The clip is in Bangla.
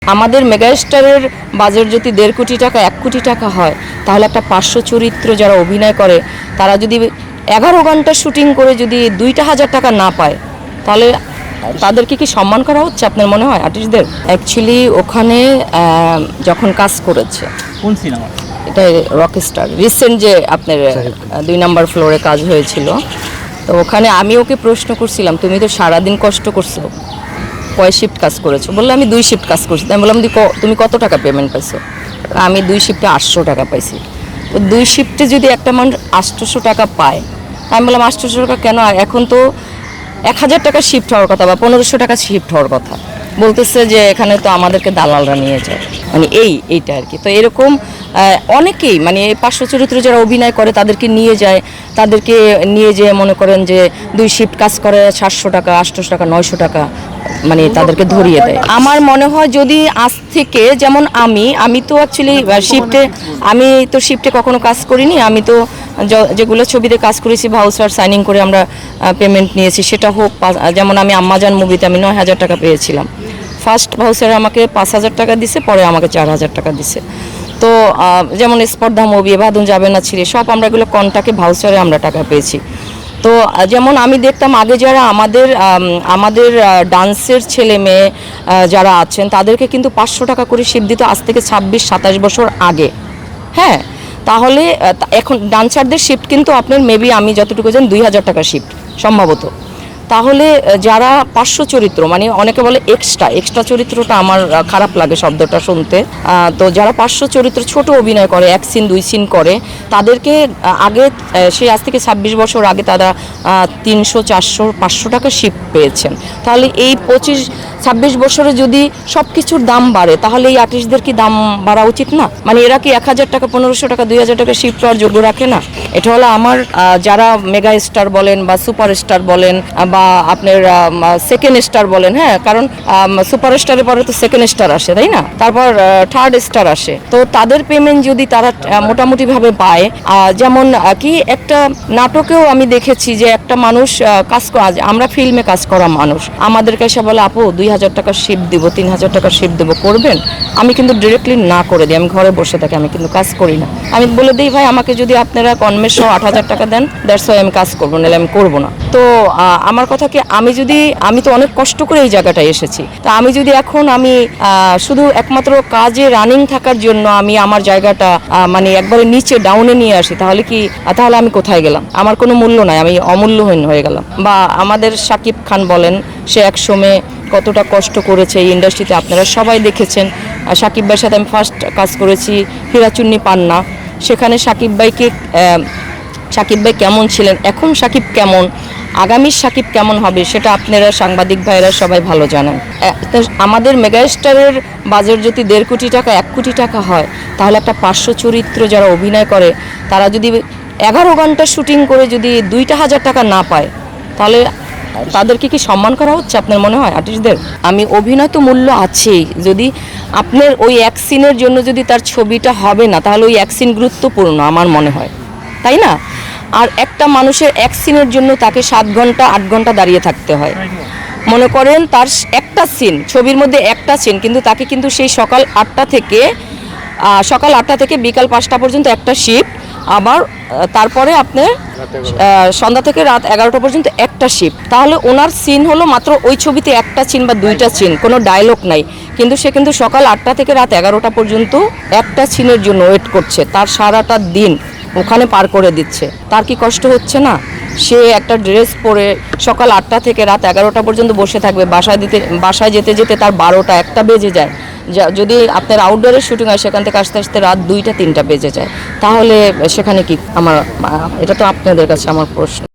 আমাদের মেগাস্টারের বাজেট যদি 1.5 কোটি টাকা 1 কোটি টাকা হয়, তাহলে একটা পার্শ্ব চরিত্র যারা অভিনয় করে তারা যদি 11 ঘন্টা শুটিং করে যদি 2,000 টাকা না পায়, তাহলে তাদেরকে কি সম্মান করা হচ্ছে আপনার মনে হয় আর্টিস্টদের? অ্যাকচুয়ালি ওখানে যখন কাজ করেছে, কোন সিনেমা এটা রকস্টার রিসেন্ট যে আপনার 2 নম্বর ফ্লোরে কাজ হয়েছিল, তো ওখানে আমি ওকে প্রশ্ন করছিলাম, তুমি তো সারাদিন কষ্ট করছো, কয় শিফট কাজ করেছো? বললো আমি 2 শিফট কাজ করছি। আমি বললাম তুমি কত টাকা পেমেন্ট পাইছো? আমি 2 শিফটে 800 টাকা পাইছি। তো 2 শিফটে যদি একটা মানুষ 800 টাকা পায়, আমি বললাম 800 টাকা কেন? এখন তো 1000 টাকা শিফট হওয়ার কথা বা 1500 টাকা শিফট হওয়ার কথা। বলতেছে যে এখানে তো আমাদেরকে দালালরা নিয়ে যায়, মানে এইটা আর কি। তো এরকম অনেকেই মানে পার্শ্ব চরিত্র যারা অভিনয় করে তাদেরকে নিয়ে যায়, তাদেরকে নিয়ে যেয়ে মনে করেন যে 2 শিফট কাজ করে 700 টাকা 800 টাকা 900 টাকা মানে তাদেরকে ধরিয়ে দেয়। আমার মনে হয় যদি আজ থেকে, যেমন আমি তো অ্যাকচুয়ালি শিফটে কখনো কাজ করিনি। আমি তো যেগুলো ছবিতে কাজ করেছি ভাউচার সাইনিং করে আমরা পেমেন্ট নিয়েছি, সেটা হোক যেমন আমি আম্মাজান মুভিতে আমি 9,000 টাকা পেয়েছিলাম। ফার্স্ট ভাউচার আমাকে 5,000 টাকা দিছে, পরে আমাকে 4,000 টাকা দিছে। তো যেমন স্পর্ধা মুভি, বাঁধন যাবে না ছিঁড়ে, সব আমরা এগুলো কন্টাকে ভাউচারে আমরা টাকা পেয়েছি। তো যেমন আমি দেখতাম আগে যারা আমাদের ডান্সের ছেলে মেয়ে যারা আছেন তাদেরকে কিন্তু 500 টাকা করে শিফট দিত আজ থেকে 26-27 বছর আগে। হ্যাঁ, তাহলে এখন ডান্সারদের শিফট কিন্তু আপনার মেবি আমি যতটুকু জানি 2,000 টাকা শিফট সম্ভবত। তাহলে যারা পার্শ্ব চরিত্র, মানে অনেকে বলে এক্সট্রা চরিত্রটা আমার খারাপ লাগে শব্দটা শুনতে। তো যারা পার্শ্ব চরিত্র ছোট অভিনয় করে, 1 সিন 2 সিন করে, তাদেরকে আগে সেই আজ থেকে 26 বছর আগে তারা 300, 400, 500 টাকা শিফট পেয়েছেন। তাহলে এই 25-26 বছরে যদি সব কিছুর দাম বাড়ে, তাহলে এই আর্টিস্টদের কি দাম বাড়া উচিত না? মানে এরা কি 1,000 টাকা 1,500 টাকা 2,000 টাকা শিফট পাওয়ার যোগ্য রাখে না? এটা হলো আমার যারা মেগা স্টার বলেন বা সুপার স্টার বলেন বা আপনার সেকেন্ড স্টার বলেন, হ্যাঁ, কারণ সুপার স্টারের পরে তো সেকেন্ড স্টার আসে, তাই না? তারপর থার্ড স্টার আসে। তো তাদের পেমেন্ট যদি তারা মোটামুটি ভাবে পায়, যেমন কি একটা নাটকেও আমি দেখেছি যে একটা মানুষ আমরা ফিল্মে কাজ করা মানুষ আমাদের কাছে বলে, আপু 2,000 টাকা শিফট দিব, 3,000 টাকা শিফট দেবো, করবেন? আমি কিন্তু ডিরেক্টলি না করে দিই, আমি ঘরে বসে থাকি, আমি কিন্তু কাজ করি না। আমি বলে দিই, ভাই আমাকে যদি আপনারা কনমেশ 8,000 টাকা দেন, দ্যাটস ওয়াই আমি কাজ করবো, নাহলে আমি করবো না। তো আমার কথা কি, আমি তো অনেক কষ্ট করে এই জায়গাটায় এসেছি। তা আমি যদি এখন শুধু একমাত্র কাজে রানিং থাকার জন্য আমি আমার জায়গাটা মানে একবারে নিচে ডাউনে নিয়ে আসি, তাহলে আমি কোথায় গেলাম? আমার কোনো মূল্য নাই, আমি অমূল্যহীন হয়ে গেলাম। বা আমাদের শাকিব খান বলেন, সে এক সময় কতটা কষ্ট করেছে এই ইন্ডাস্ট্রিতে, আপনারা সবাই দেখেছেন। শাকিব ভাইয়ের সাথে আমি ফার্স্ট কাজ করেছি হীরাচুন্নি পান্না। সেখানে শাকিব ভাই কেমন ছিলেন, এখন শাকিব কেমন, আগামী শাকিব কেমন হবে, সেটা আপনারা সাংবাদিক ভাইরা সবাই ভালো জানেন। আমাদের মেগাস্টারের বাজেট যদি 1.5 কোটি টাকা 1 কোটি টাকা হয়, তাহলে একটা পার্শ্ব চরিত্র যারা অভিনয় করে তারা যদি 11 ঘন্টা শুটিং করে যদি 2,000 টাকা না পায়, তাহলে তাদেরকে কি সম্মান করা হচ্ছে আপনার মনে হয় আর্টিস্টদের? আমি অভিনয় তো মূল্য আছেই, যদি আপনার ওই 1 সিনের জন্য যদি তার ছবিটা হবে না, তাহলে ওই 1 সিন গুরুত্বপূর্ণ আমার মনে হয়, তাই না? আর একটা মানুষের 1 সিনের জন্য তাকে 7 ঘন্টা 8 ঘন্টা দাঁড়িয়ে থাকতে হয়। মনে করেন তার একটা সিন, ছবির মধ্যে একটা সিন, কিন্তু তাকে কিন্তু সেই সকাল 8টা থেকে বিকাল 5টা পর্যন্ত একটা শিফট, আবার তারপরে আপনার সন্ধ্যা থেকে রাত 11টা পর্যন্ত একটা শিফট। তাহলে ওনার সিন হলো মাত্র ওই ছবিতে একটা সিন বা 2টা সিন, কোনো ডায়লগ নাই, কিন্তু সে কিন্তু সকাল 8টা থেকে রাত 11টা পর্যন্ত একটা সিনের জন্য ওয়েট করছে, তার সারাটা দিন ওখানে পার করে দিচ্ছে। তার কি কষ্ট হচ্ছে না? সে একটা ড্রেস পরে সকাল 8টা থেকে রাত 11টা পর্যন্ত বসে থাকবে, বাসায় যেতে যেতে তার 12টা 1টা বেজে যায়। যদি আপনার আউটডোরের শুটিং হয়, সেখান থেকে আসতে আসতে রাত 2টা 3টা বেজে যায়। তাহলে সেখানে কি এটা তো আপনাদের কাছে আমার প্রশ্ন।